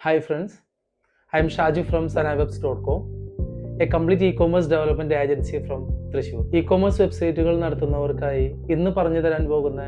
Hi friends, I am Shaji from sanawebs.com, a complete e-commerce development agency from Thrissur. E-commerce വെബ്സൈറ്റുകൾ നടത്തുന്നവർക്കായി ഇന്ന് പറഞ്ഞു തരാൻ പോകുന്ന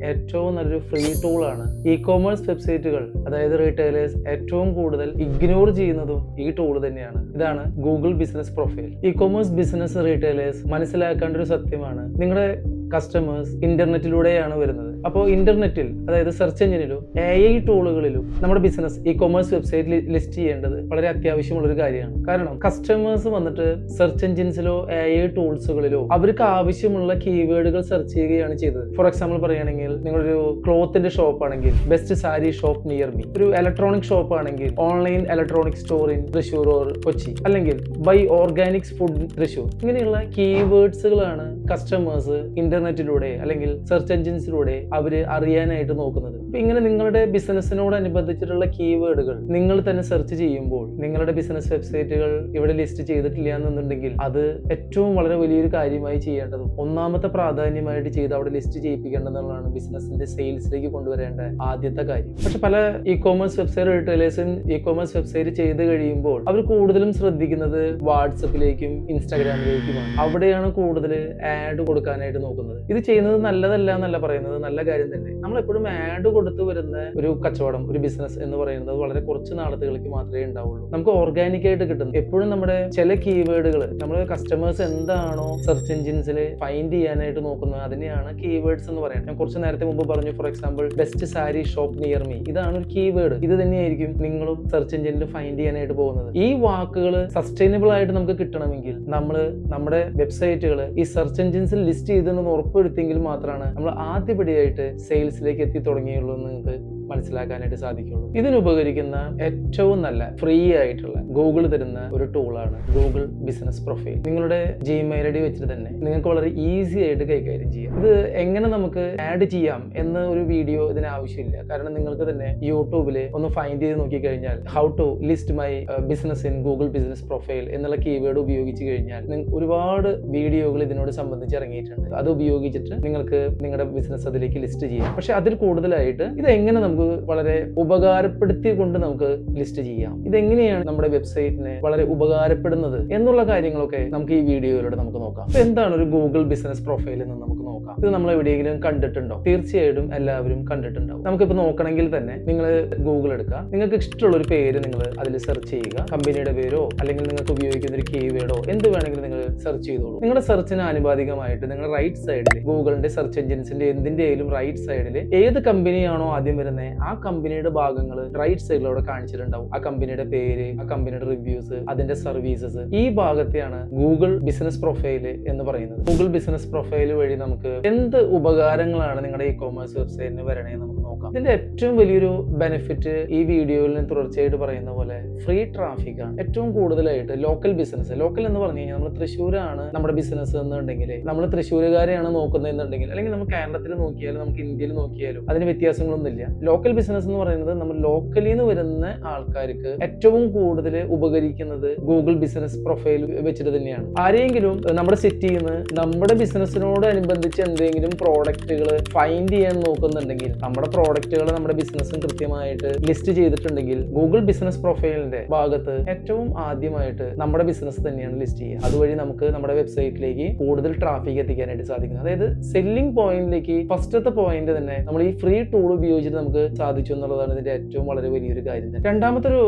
ഏറ്റവും നല്ലൊരു ഫ്രീ ടൂളാണ് ഇ-കോമേഴ്സ് വെബ്സൈറ്റുകൾ, അതായത് റീറ്റെയിലേഴ്സ് ഏറ്റവും കൂടുതൽ ഇഗ്നോർ ചെയ്യുന്നതും ഈ ടൂൾ തന്നെയാണ്. ഇതാണ് Google business profile. E-commerce business retailers മനസ്സിലാക്കേണ്ട ഒരു സത്യമാണ്, നിങ്ങളുടെ കസ്റ്റമേഴ്സ് ഇന്റർനെറ്റിലൂടെയാണ് വരുന്നത്. അപ്പോൾ ഇന്റർനെറ്റിൽ, അതായത് സെർച്ച് എഞ്ചിനിലും AI ടൂളുകളിലും നമ്മുടെ ബിസിനസ് ഇ-കോമേഴ്സ് വെബ്സൈറ്റിൽ ലിസ്റ്റ് ചെയ്യേണ്ടത് വളരെ അത്യാവശ്യമുള്ളൊരു കാര്യമാണ്. കാരണം കസ്റ്റമേഴ്സ് വന്നിട്ട് സെർച്ച് എഞ്ചിൻസിലോ AI ടൂൾസുകളിലോ അവർക്ക് ആവശ്യമുള്ള കീവേഡുകൾ സെർച്ച് ചെയ്യുകയാണ് ചെയ്തത്. ഫോർ എക്സാമ്പിൾ പറയുകയാണെങ്കിൽ, നിങ്ങളൊരു ക്ലോത്തിന്റെ ഷോപ്പ് ആണെങ്കിൽ best sari shop near me, ഒരു ഇലക്ട്രോണിക് ഷോപ്പ് ആണെങ്കിൽ online electronic store in Thrissur or Kochi, അല്ലെങ്കിൽ ബൈ ഓർഗാനിക്സ് ഫുഡ് തൃശ്ശൂർ. ഇങ്ങനെയുള്ള കീവേഡ്സുകളാണ് കസ്റ്റമേഴ്സ് ഇന്റർനെറ്റിലൂടെ അല്ലെങ്കിൽ സെർച്ച് എഞ്ചിൻസിലൂടെ അവര് അറിയാനായിട്ട് നോക്കുന്നത്. അപ്പൊ ഇങ്ങനെ നിങ്ങളുടെ ബിസിനസ്സിനോടനുബന്ധിച്ചിട്ടുള്ള കീവേഡുകൾ നിങ്ങൾ തന്നെ സെർച്ച് ചെയ്യുമ്പോൾ നിങ്ങളുടെ ബിസിനസ് വെബ്സൈറ്റുകൾ ഇവിടെ ലിസ്റ്റ് ചെയ്തിട്ടില്ല എന്നുണ്ടെങ്കിൽ അത് ഏറ്റവും വളരെ വലിയൊരു കാര്യമായി ചെയ്യേണ്ടതും ഒന്നാമത്തെ പ്രാധാന്യമായിട്ട് ചെയ്ത് അവിടെ ലിസ്റ്റ് ചെയ്യിപ്പിക്കേണ്ടതെന്നുള്ളതാണ് ബിസിനസിന്റെ സെയിൽസിലേക്ക് കൊണ്ടുവരേണ്ട ആദ്യത്തെ കാര്യം. പക്ഷെ പല ഇ-കോമേഴ്സ് വെബ്സൈറ്റ് റീറ്റെയിലേഴ്സും ഇ-കോമേഴ്സ് വെബ്സൈറ്റ് ചെയ്ത് കഴിയുമ്പോൾ അവർ കൂടുതലും ശ്രദ്ധിക്കുന്നത് വാട്സപ്പിലേക്കും ഇൻസ്റ്റാഗ്രാമിലേക്കുമാണ്. അവിടെയാണ് കൂടുതൽ ആഡ് കൊടുക്കാനായിട്ട് നോക്കുന്നത്. ഇത് ചെയ്യുന്നത് നല്ലതല്ല എന്നല്ല പറയുന്നത്, നല്ല കാര്യം തന്നെ. നമ്മൾ എപ്പോഴും ആഡ് കൊടുത്തു വരുന്ന ഒരു കച്ചവടം, ഒരു ബിസിനസ് എന്ന് പറയുന്നത് വളരെ കുറച്ച് നാളുകൾക്ക് മാത്രമേ ഉണ്ടാവുള്ളൂ. നമുക്ക് ഓർഗാനിക് ആയിട്ട് കിട്ടുന്നു. എപ്പോഴും നമ്മുടെ ചില കീവേഡുകൾ നമ്മൾ കസ്റ്റമേഴ്സ് എന്താണോ സെർച്ച് എഞ്ചിൻസിൽ ഫൈൻഡ് ചെയ്യാനായിട്ട് നോക്കുന്നത് അതിനെയാണ് കീവേഡ്സ് എന്ന് പറയുന്നത്. ഞാൻ കുറച്ച് നേരത്തെ മുമ്പ് പറഞ്ഞു, for example best sari shop near me, ഇതാണ് ഒരു കീവേഡ്. ഇത് തന്നെയായിരിക്കും നിങ്ങളും സെർച്ച് എഞ്ചിനിൽ ഫൈൻഡ് ചെയ്യാനായിട്ട് പോകുന്നത്. ഈ വാക്കുകൾ സസ്റ്റൈനബിൾ ആയിട്ട് നമുക്ക് കിട്ടണമെങ്കിൽ നമ്മൾ നമ്മുടെ വെബ്സൈറ്റുകൾ ഈ സെർച്ച് എഞ്ചിൻസിൽ ലിസ്റ്റ് ചെയ്തെന്ന് ഉറപ്പെടുത്തിയെങ്കിൽ മാത്രമാണ് നമ്മൾ ആദ്യപടിയായിട്ട് സെയിൽസിലേക്ക് എത്തി തുടങ്ങിയുള്ളൂ എന്ന് നിങ്ങൾക്ക് മനസ്സിലാക്കാനായിട്ട് സാധിക്കുള്ളൂ. ഇതിനുപകരിക്കുന്ന ഏറ്റവും നല്ല ഫ്രീ ആയിട്ടുള്ള ഗൂഗിൾ തരുന്ന ഒരു ടൂളാണ് ഗൂഗിൾ ബിസിനസ് പ്രൊഫൈൽ. നിങ്ങളുടെ Gmail ID വെച്ചിട്ട് തന്നെ നിങ്ങൾക്ക് വളരെ ഈസി ആയിട്ട് കൈകാര്യം ചെയ്യാം. ഇത് എങ്ങനെ നമുക്ക് ആഡ് ചെയ്യാം എന്ന ഒരു വീഡിയോ ഇതിന് ആവശ്യമില്ല. കാരണം നിങ്ങൾക്ക് തന്നെ യൂട്യൂബിൽ ഒന്ന് ഫൈൻഡ് ചെയ്ത് നോക്കിക്കഴിഞ്ഞാൽ how to list my business in Google business profile എന്നുള്ള കീവേഡ് ഉപയോഗിച്ച് കഴിഞ്ഞാൽ ഒരുപാട് വീഡിയോകൾ ഇതിനോട് സംബന്ധിച്ച് ഇറങ്ങിയിട്ടുണ്ട്. അത് ഉപയോഗിച്ചിട്ട് നിങ്ങൾക്ക് നിങ്ങളുടെ ബിസിനസ് അതിലേക്ക് ലിസ്റ്റ് ചെയ്യാം. പക്ഷെ അതിൽ കൂടുതലായിട്ട് ഇത് എങ്ങനെ നമുക്ക് വളരെ ഉപകാരപ്പെടുത്തിക്കൊണ്ട് നമുക്ക് ലിസ്റ്റ് ചെയ്യാം, ഇതെങ്ങനെയാണ് നമ്മുടെ വെബ്സൈറ്റിനെ വളരെ ഉപകാരപ്പെടുന്നത് എന്നുള്ള കാര്യങ്ങളൊക്കെ നമുക്ക് ഈ വീഡിയോയിലൂടെ നമുക്ക് നോക്കാം. അപ്പൊ എന്താണ് ഒരു ഗൂഗിൾ ബിസിനസ് പ്രൊഫൈൽ എന്ന് നമുക്ക് നോക്കാം. ഇത് നമ്മൾ എവിടെയെങ്കിലും കണ്ടിട്ടുണ്ടോ? തീർച്ചയായിട്ടും എല്ലാവരും കണ്ടിട്ടുണ്ടാവും. നമുക്കിപ്പോൾ നോക്കണമെങ്കിൽ തന്നെ നിങ്ങൾ ഗൂഗിൾ എടുക്കുക, നിങ്ങൾക്ക് ഇഷ്ടമുള്ള ഒരു പേര് നിങ്ങൾ അതിൽ സെർച്ച് ചെയ്യുക. കമ്പനിയുടെ പേരോ അല്ലെങ്കിൽ നിങ്ങൾക്ക് ഉപയോഗിക്കുന്ന ഒരു കീവേഡോ എന്ത് വേണമെങ്കിലും നിങ്ങൾ സെർച്ച് ചെയ്തോളൂ. നിങ്ങളുടെ സെർച്ചിന് ആനുപാതികമായിട്ട് നിങ്ങളുടെ റൈറ്റ് സൈഡിൽ ഗൂഗിളിന്റെ സെർച്ച് എഞ്ചിൻസിന്റെ എന്തിന്റെയും റൈറ്റ് സൈഡിൽ ഏത് കമ്പനിയാണോ ആദ്യം വരുന്നത് ആ കമ്പനിയുടെ ഭാഗങ്ങൾ റൈറ്റ് സൈഡിലൂടെ കാണിച്ചിട്ടുണ്ടാവും. ആ കമ്പനിയുടെ പേര്, ആ കമ്പനിയുടെ റിവ്യൂസ്, അതിന്റെ സർവീസസ്, ഈ ഭാഗത്തെയാണ് ഗൂഗിൾ ബിസിനസ് പ്രൊഫൈൽ എന്ന് പറയുന്നത്. ഗൂഗിൾ ബിസിനസ് പ്രൊഫൈൽ വഴി നമുക്ക് എന്ത് ഉപകാരങ്ങളാണ് നിങ്ങളുടെ ഇ-കോമേഴ്സ് വെബ്സൈറ്റിന് വരണേ നമുക്ക് നോക്കാം. ഇതിന്റെ ഏറ്റവും വലിയൊരു ബെനിഫിറ്റ് ഈ വീഡിയോയിൽ ഞാൻ തുടർച്ചയായിട്ട് പറയുന്ന പോലെ ഫ്രീ ട്രാഫിക് ആണ്. ഏറ്റവും കൂടുതലായിട്ട് ലോക്കൽ ബിസിനസ്, ലോക്കൽ എന്ന് പറഞ്ഞു കഴിഞ്ഞാൽ നമ്മൾ തൃശ്ശൂരാണ് നമ്മുടെ ബിസിനസ് എന്നുണ്ടെങ്കിൽ, നമ്മൾ തൃശ്ശൂരുകാരെയാണ് നോക്കുന്നതെന്നുണ്ടെങ്കിൽ, അല്ലെങ്കിൽ നമുക്ക് കേരളത്തിൽ നോക്കിയാലും നമുക്ക് ഇന്ത്യയിൽ നോക്കിയാലും അതിന് വ്യത്യാസങ്ങളൊന്നുമില്ല. ലോക്കൽ ബിസിനസ് എന്ന് പറയുന്നത് നമ്മൾ ലോക്കലിൽ നിന്ന് വരുന്ന ആൾക്കാർക്ക് ഏറ്റവും കൂടുതൽ ഉപകരിക്കുന്നത് ഗൂഗിൾ ബിസിനസ് പ്രൊഫൈൽ വെച്ചിട്ട് തന്നെയാണ്. ആരെങ്കിലും നമ്മുടെ സിറ്റിയിൽ നിന്ന് നമ്മുടെ ബിസിനസ്സിനോട് അനുബന്ധിച്ച് എന്തെങ്കിലും പ്രോഡക്റ്റുകൾ ഫൈൻഡ് ചെയ്യാൻ നോക്കുന്നുണ്ടെങ്കിൽ, നമ്മുടെ പ്രോഡക്റ്റുകൾ നമ്മുടെ ബിസിനസ്സും കൃത്യമായിട്ട് ലിസ്റ്റ് ചെയ്തിട്ടുണ്ടെങ്കിൽ ഗൂഗിൾ ബിസിനസ് പ്രൊഫൈലിന്റെ ഭാഗത്ത് ഏറ്റവും ആദ്യമായിട്ട് നമ്മുടെ ബിസിനസ് തന്നെയാണ് ലിസ്റ്റ് ചെയ്യുക. അതുവഴി നമുക്ക് നമ്മുടെ വെബ്സൈറ്റിലേക്ക് കൂടുതൽ ട്രാഫിക് എത്തിക്കാനായിട്ട് സാധിക്കുന്നത്. അതായത് സെല്ലിംഗ് പോയിന്റിലേക്ക് ഫസ്റ്റത്തെ പോയിന്റ് തന്നെ നമ്മൾ ഈ ഫ്രീ ടൂൾ ഉപയോഗിച്ചിട്ട് നമുക്ക് സാധിച്ചു എന്നുള്ളതാണ് ഇതിന്റെ ഏറ്റവും വളരെ വലിയൊരു കാര്യം. രണ്ടാമത്തെ ഒരു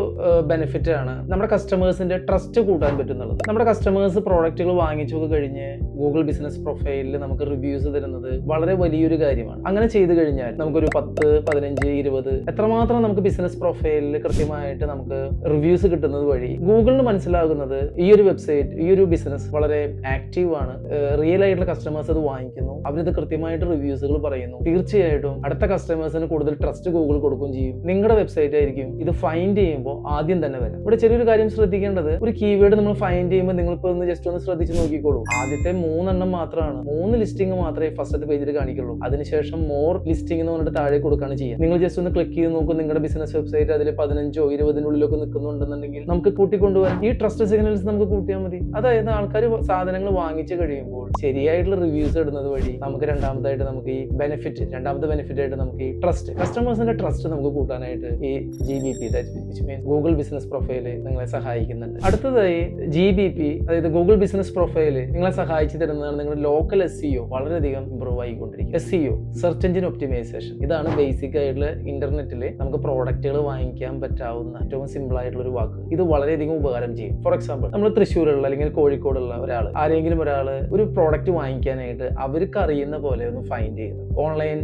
ബെനിഫിറ്റ് ആണ് നമ്മുടെ കസ്റ്റമേഴ്സിന്റെ ട്രസ്റ്റ് കൂട്ടാൻ പറ്റുന്നുള്ളത്. നമ്മുടെ കസ്റ്റമേഴ്സ് പ്രോഡക്റ്റുകൾ വാങ്ങിച്ചൊക്കെ കഴിഞ്ഞ് ഗൂഗിൾ ബിസിനസ് പ്രൊഫൈലിൽ നമുക്ക് റിവ്യൂസ് തരുന്നത് വളരെ വലിയൊരു കാര്യമാണ്. അങ്ങനെ ചെയ്തു കഴിഞ്ഞാൽ നമുക്കൊരു 10, 15, 20 എത്രമാത്രം നമുക്ക് ബിസിനസ് പ്രൊഫൈലിൽ കൃത്യമായിട്ട് നമുക്ക് റിവ്യൂസ് കിട്ടുന്നത് വഴി ഗൂഗിളിന് മനസ്സിലാകുന്നത് ഈ ഒരു വെബ്സൈറ്റ്, ഈ ഒരു ബിസിനസ് വളരെ ആക്റ്റീവ് ആണ്, റിയൽ ആയിട്ടുള്ള കസ്റ്റമേഴ്സ് അത് വാങ്ങിക്കുന്നു, അവരിത് കൃത്യമായിട്ട് റിവ്യൂസുകൾ പറയുന്നു. തീർച്ചയായിട്ടും അടുത്ത കസ്റ്റമേഴ്സിന് കൂടുതൽ ട്രസ്റ്റ് ഗൂഗിൾ കൊടുക്കുകയും ചെയ്യും. നിങ്ങളുടെ വെബ്സൈറ്റ് ആയിരിക്കും ഇത് ഫൈൻഡ് ചെയ്യുമ്പോൾ ആദ്യം തന്നെ വരാം. ഇവിടെ ചെറിയൊരു കാര്യം ശ്രദ്ധിക്കേണ്ടത്, ഒരു കീവേഡ് നമ്മൾ ഫൈൻഡ് ചെയ്യുമ്പോൾ നിങ്ങളിപ്പോൾ ഒന്ന് ജസ്റ്റ് ഒന്ന് ശ്രദ്ധിച്ച് നോക്കിക്കോളൂ. ആദ്യത്തെ 3 എണ്ണം മാത്രമാണ്, 3 ലിസ്റ്റിംഗ് മാത്രമേ ഫസ്റ്റത്തെ പേജിൽ കാണിക്കുള്ളൂ. അതിനുശേഷം മോർ ലിസ്റ്റിംഗ് എന്ന് പറഞ്ഞിട്ട് താഴെ കൊടുക്കുകയാണ് ചെയ്യുക. നിങ്ങൾ ജസ്റ്റ് ഒന്ന് ക്ലിക്ക് ചെയ്ത് നോക്കും, നിങ്ങളുടെ ബിസിനസ് വെബ്സൈറ്റ് അതിൽ 15-20 നിൽക്കുന്നുണ്ടെന്നുണ്ടെങ്കിൽ നമുക്ക് കൂട്ടിക്കൊണ്ടുവരാം. ഈ ട്രസ്റ്റ് സിഗ്നൽസ് നമുക്ക് കൂട്ടിയാൽ മതി. അതായത് ആൾക്കാർ സാധനങ്ങൾ വാങ്ങിച്ചു കഴിയുമ്പോൾ ശരിയായിട്ടുള്ള റിവ്യൂസ് ഇടുന്നത് വഴി നമുക്ക് രണ്ടാമത്തെ ബെനിഫിറ്റ് ആയിട്ട് നമുക്ക് ഈ കസ്റ്റമേഴ്സിന്റെ ട്രസ്റ്റ് നമുക്ക് കൂട്ടാനായിട്ട് ഈ GBP ഗൂഗിൾ ബിസിനസ് പ്രൊഫൈല് നിങ്ങളെ സഹായിക്കുന്നുണ്ട്. അടുത്തതായി GBP അതായത് ഗൂഗിൾ ബിസിനസ് പ്രൊഫൈല് നിങ്ങളെ സഹായിച്ചു തരുന്നതാണ് നിങ്ങളുടെ ലോക്കൽ SEO വളരെയധികം ഇമ്പ്രൂവ് ആയിക്കൊണ്ടിരിക്കും. SEO സെർച്ച് എഞ്ചിൻ ഒപ്റ്റിമൈസേഷൻ, ഇതാണ് ബേസിക് ആയിട്ടുള്ള ഇന്റർനെറ്റിൽ നമുക്ക് പ്രോഡക്റ്റുകൾ വാങ്ങിക്കാൻ പറ്റാവുന്ന ഏറ്റവും സിമ്പിൾ ആയിട്ടുള്ള ഒരു വാക്ക്. ഇത് വളരെയധികം ഉപകാരം ചെയ്യും. ഫോർ എക്സാമ്പിൾ, നമ്മൾ തൃശ്ശൂരുള്ള അല്ലെങ്കിൽ കോഴിക്കോടുള്ള ആരെങ്കിലും ഒരാൾ ഒരു പ്രോഡക്റ്റ് വാങ്ങിക്കാനായിട്ട് അവർക്ക് അറിയുന്ന പോലെ ഒന്ന് ഫൈൻഡ് ചെയ്യുന്നത്, online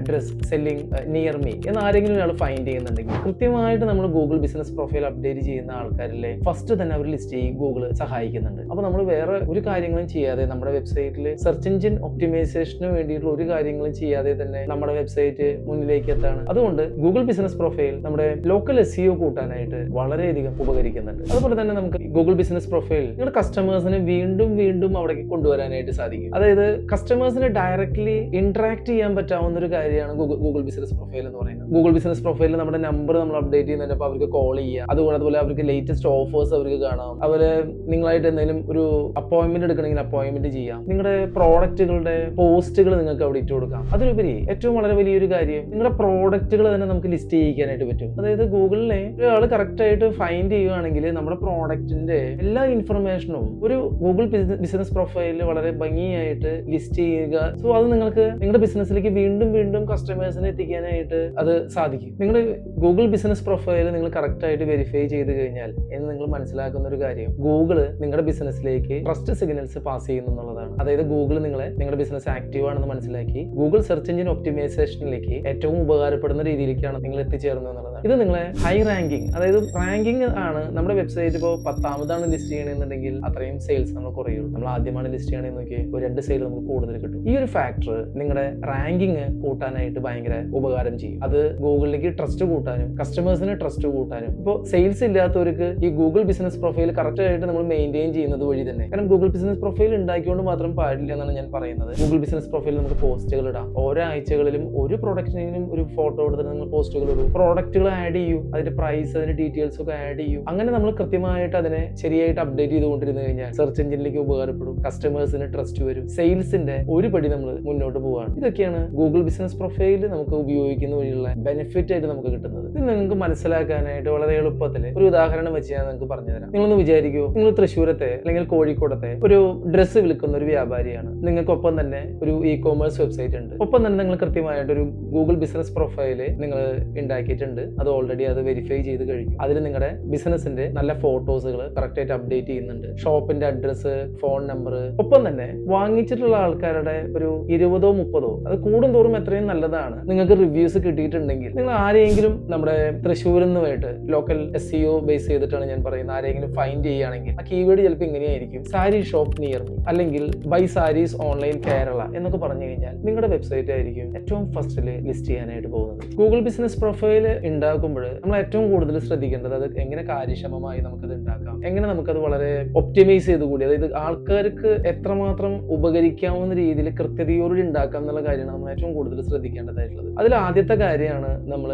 dress selling near me എന്ന് ആരെങ്കിലും ഒരാൾ ഫൈൻഡ് ചെയ്യുന്നുണ്ടെങ്കിൽ കൃത്യമായിട്ട് നമ്മൾ ഗൂഗിൾ ബിസിനസ് പ്രൊഫൈൽ അപ്ഡേറ്റ് ചെയ്യുന്ന ആൾക്കാരിലെ ഫസ്റ്റ് തന്നെ അവർ ലിസ്റ്റ് ചെയ്യും ഗൂഗിൾ സഹായിക്കുന്നുണ്ട്. അപ്പോൾ നമ്മൾ വേറെ ഒരു കാര്യങ്ങളും ചെയ്യാതെ നമ്മുടെ വെബ്സൈറ്റിൽ സെർച്ച് എഞ്ചിൻ ഒപ്റ്റിമൈസേഷന് വേണ്ടിയിട്ടുള്ള ഒരു കാര്യങ്ങളും ചെയ്യാതെ തന്നെ നമ്മുടെ വെബ്സൈറ്റ് മുന്നിലേക്ക് എത്താണ്. അതുകൊണ്ട് ഗൂഗിൾ ബിസിനസ് പ്രൊഫൈൽ നമ്മുടെ ലോക്കൽ SEO കൂട്ടാനായിട്ട് വളരെയധികം ഉപകരിക്കുന്നുണ്ട്. അതുപോലെ തന്നെ നമുക്ക് ഗൂഗിൾ ബിസിനസ് പ്രൊഫൈൽ നിങ്ങളുടെ കസ്റ്റമേഴ്സിനെ വീണ്ടും വീണ്ടും അവിടേക്ക് കൊണ്ടുവരാനായിട്ട് സാധിക്കും. അതായത് കസ്റ്റമേഴ്സിനെ ഡയറക്ട്ലി ഇന്ററാക്ട് ചെയ്യാൻ പറ്റാവുന്ന ഒരു കാര്യമാണ് ഗൂഗിൾ ബിസിനസ് പ്രൊഫൈൽ എന്ന് പറയുന്നത്. ഗൂഗിൾ ബിസിനസ് പ്രൊഫൈലിൽ നമ്മുടെ നമ്പർ നമ്മൾ അപ്ഡേറ്റ് ചെയ്യുന്നതിന് അപ്പോൾ അവർക്ക് കോൾ ചെയ്യാം. അതുപോലെ അവർക്ക് ലേറ്റസ്റ്റ് ഓഫേഴ്സ് അവർക്ക് കാണാം. അവര് നിങ്ങളായിട്ട് എന്തെങ്കിലും ഒരു അപ്പോയിന്റ്മെന്റ് എടുക്കണമെങ്കിൽ അപ്പോയിന്റ്മെന്റ് ചെയ്യാം. നിങ്ങളുടെ പ്രോഡക്റ്റുകളുടെ പോസ്റ്റുകൾ നിങ്ങൾക്ക് അവിടെ ഇട്ട് കൊടുക്കാം. അതിലുപരി ഏറ്റവും വളരെ വലിയൊരു കാര്യം, നിങ്ങളുടെ പ്രോഡക്റ്റുകൾ തന്നെ നമുക്ക് ലിസ്റ്റ് ചെയ്യിക്കാനായിട്ട് പറ്റും. അതായത് ഗൂഗിളിനെ ഒരാൾ കറക്റ്റ് ആയിട്ട് ഫൈൻഡ് ചെയ്യുകയാണെങ്കിൽ നമ്മുടെ പ്രോഡക്റ്റിന്റെ എല്ലാ ഇൻഫർമേഷനും ഒരു ഗൂഗിൾ ബിസിനസ് പ്രൊഫൈലിൽ വളരെ ഭംഗിയായിട്ട് ലിസ്റ്റ് ചെയ്യുക. സോ അത് നിങ്ങൾക്ക് നിങ്ങളുടെ ബിസിനസ്സിലേക്ക് വീണ്ടും വീണ്ടും കസ്റ്റമേഴ്സിനെ എത്തിക്കാനായിട്ട് അത് സാധിക്കും. നിങ്ങളുടെ ഗൂഗിൾ ബിസിനസ് പ്രൊഫൈൽ നിങ്ങൾ കറക്റ്റ് ആയിട്ട് വെരിഫൈ ചെയ്ത് കഴിഞ്ഞാൽ എന്ന് നിങ്ങൾ മനസ്സിലാക്കുന്ന ഒരു കാര്യം, ഗൂഗിൾ നിങ്ങളുടെ ബിസിനസ്സിലേക്ക് ട്രസ്റ്റ് സിഗ്നൽസ് പാസ് ചെയ്യുന്നു എന്നുള്ളതാണ്. അതായത് ഗൂഗിൾ നിങ്ങളുടെ ബിസിനസ് ആക്റ്റീവ് ആണെന്ന് മനസ്സിലാക്കി ഗൂഗിൾ സെർച്ച് എഞ്ചിൻ ഒപ്റ്റിമൈസേഷനിലേക്ക് ഏറ്റവും ഉപകാരപ്പെടുന്ന രീതിയിലേക്കാണ് നിങ്ങൾ എത്തിച്ചേർന്നത് എന്നുള്ളതാണ്. ഇത് നിങ്ങളെ ഹൈ റാങ്കിങ്, അതായത് റാങ്കിങ് ആണ്. നമ്മുടെ വെബ്സൈറ്റ് ഇപ്പോൾ 10ാമതാണ് ലിസ്റ്റ് ചെയ്യണമെന്നുണ്ടെങ്കിൽ അത്രയും സെയിൽസ് നമ്മൾ കുറയുള്ളൂ. നമ്മൾ ആദ്യമാണ് ലിസ്റ്റ് ചെയ്യണമെന്ന് നോക്കി ഒരു 2 സെയിൽ നമുക്ക് കൂടുതൽ കിട്ടും. ഈ ഒരു ഫാക്ടർ നിങ്ങളുടെ റാങ്കിങ് കൂട്ടാനായിട്ട് ഭയങ്കര ഉപകാരം ചെയ്യും. അത് ഗൂഗിളിലേക്ക് ട്രസ്റ്റ് കൂട്ടാനും കസ്റ്റമേഴ്സിന് ട്രസ്റ്റ് കൂട്ടാനും. ഇപ്പോൾ സെയിൽസ് ഇല്ലാത്തവർക്ക് ഈ ഗൂഗിൾ ബിസിനസ് പ്രൊഫൈൽ കറക്റ്റ് ആയിട്ട് നമ്മൾ മെയിൻറ്റെയിൻ ചെയ്യുന്നത് വഴി തന്നെ, കാരണം ഗൂഗിൾ ബിസിനസ് പ്രൊഫൈൽ ഉണ്ടാക്കിക്കൊണ്ട് മാത്രം പാടില്ല എന്നാണ് ഞാൻ പറയുന്നത്. ഗൂഗിൾ ബിസിനസ് പ്രൊഫൈലിൽ നമുക്ക് പോസ്റ്റുകൾ ഇടാം. ഓരോ ആഴ്ചകളിലും ഒരു പ്രൊഡക്റ്റിനും ഒരു ഫോട്ടോ എടുത്തിട്ട് നിങ്ങൾ പോസ്റ്റുകൾ ഇടും. പ്രോഡക്റ്റുകൾ ആഡ് ചെയ്യൂ, അതിന്റെ പ്രൈസ്, അതിന്റെ ഡീറ്റെയിൽസ് ഒക്കെ ആഡ് ചെയ്യൂ. അങ്ങനെ നമ്മൾ കൃത്യമായിട്ട് അതിനെ ശരിയായിട്ട് അപ്ഡേറ്റ് ചെയ്തുകൊണ്ടിരുന്നു കഴിഞ്ഞാൽ സെർച്ച് എഞ്ചിനിലേക്ക് ഉപകാരപ്പെടും, കസ്റ്റമേഴ്സിന് ട്രസ്റ്റ് വരും, സെയിൽസിന്റെ ഒരു പടി നമ്മൾ മുന്നോട്ട് പോവാണ്. ഇതൊക്കെയാണ് ഗൂഗിൾ ബിസിനസ് പ്രൊഫൈൽ നമുക്ക് ഉപയോഗിക്കുന്ന വഴിയുള്ള ബെനിഫിറ്റ് ആയിട്ട് നമുക്ക് കിട്ടുന്നത്. ഇത് നിങ്ങൾക്ക് മനസ്സിലാക്കാനായിട്ട് വളരെ എളുപ്പത്തിൽ ഒരു ഉദാഹരണം വെച്ച് ഞാൻ നിങ്ങൾക്ക് പറഞ്ഞുതരാം. നിങ്ങളൊന്ന് വിചാരിക്കൂ, നിങ്ങൾ തൃശ്ശൂരത്തെ അല്ലെങ്കിൽ കോഴിക്കോടത്തെ ഒരു ഡ്രസ്സ് വിൽക്കുന്ന ഒരു വ്യാപാരിയാണ്. നിങ്ങൾക്കൊപ്പം തന്നെ ഒരു ഇ-കോമേഴ്സ് വെബ്സൈറ്റ് ഉണ്ട്. ഒപ്പം തന്നെ നിങ്ങൾ കൃത്യമായിട്ട് ഒരു ഗൂഗിൾ ബിസിനസ് പ്രൊഫൈല് നിങ്ങൾ ഉണ്ടാക്കിയിട്ടുണ്ട്. അത് ഓൾറെഡി അത് വെരിഫൈ ചെയ്ത് കഴിഞ്ഞു. അതിൽ നിങ്ങളുടെ ബിസിനസിന്റെ നല്ല ഫോട്ടോസുകൾ കറക്റ്റ് ആയിട്ട് അപ്ഡേറ്റ് ചെയ്യുന്നുണ്ട്, ഷോപ്പിന്റെ അഡ്രസ്സ്, ഫോൺ നമ്പർ. ഒപ്പം തന്നെ വാങ്ങിച്ചിട്ടുള്ള ആൾക്കാരുടെ ഒരു 20-30 അത് കൂടുന്തോറും എത്രയും നല്ലതാണ്. നിങ്ങൾക്ക് റിവ്യൂസ് കിട്ടിയിട്ടുണ്ടെങ്കിൽ നിങ്ങൾ ആരെങ്കിലും നമ്മുടെ തൃശ്ശൂരിൽ നിന്നുമായിട്ട് ലോക്കൽ SEO ബേസ് ചെയ്തിട്ടാണ് ഞാൻ പറയുന്നത്, ആരെങ്കിലും ഫൈൻഡ് ചെയ്യുകയാണെങ്കിൽ ആ കീവേഡ് ചിലപ്പോൾ ഇങ്ങനെയായിരിക്കും, സാരി ഷോപ്പ് നിയർ മീ അല്ലെങ്കിൽ ബൈ സാരീസ് ഓൺലൈൻ കേരള എന്നൊക്കെ പറഞ്ഞു കഴിഞ്ഞാൽ നിങ്ങളുടെ വെബ്സൈറ്റ് ആയിരിക്കും ഏറ്റവും ഫസ്റ്റിൽ ലിസ്റ്റ് ചെയ്യാനായിട്ട് പോകുന്നത്. ഗൂഗിൾ ബിസിനസ് പ്രൊഫൈൽ ഉണ്ടാക്കുമ്പോൾ നമ്മൾ ഏറ്റവും കൂടുതൽ ശ്രദ്ധിക്കേണ്ടത് അത് എങ്ങനെ കാര്യക്ഷമമായി നമുക്കത് ഉണ്ടാക്കാം, എങ്ങനെ നമുക്കത് വളരെ ഒപ്റ്റിമൈസ് ചെയ്ത് കൂടി, അതായത് ആൾക്കാർക്ക് എത്രമാത്രം ഉപകരിക്കാവുന്ന രീതിയിൽ കൃത്യതയോടുകൂടി ഉണ്ടാക്കാം എന്നുള്ള കാര്യമാണ് നമ്മൾ ഏറ്റവും കൂടുതൽ ശ്രദ്ധിക്കേണ്ടതായിട്ടുള്ളത്. അതിൽ ആദ്യത്തെ കാര്യമാണ് നമ്മൾ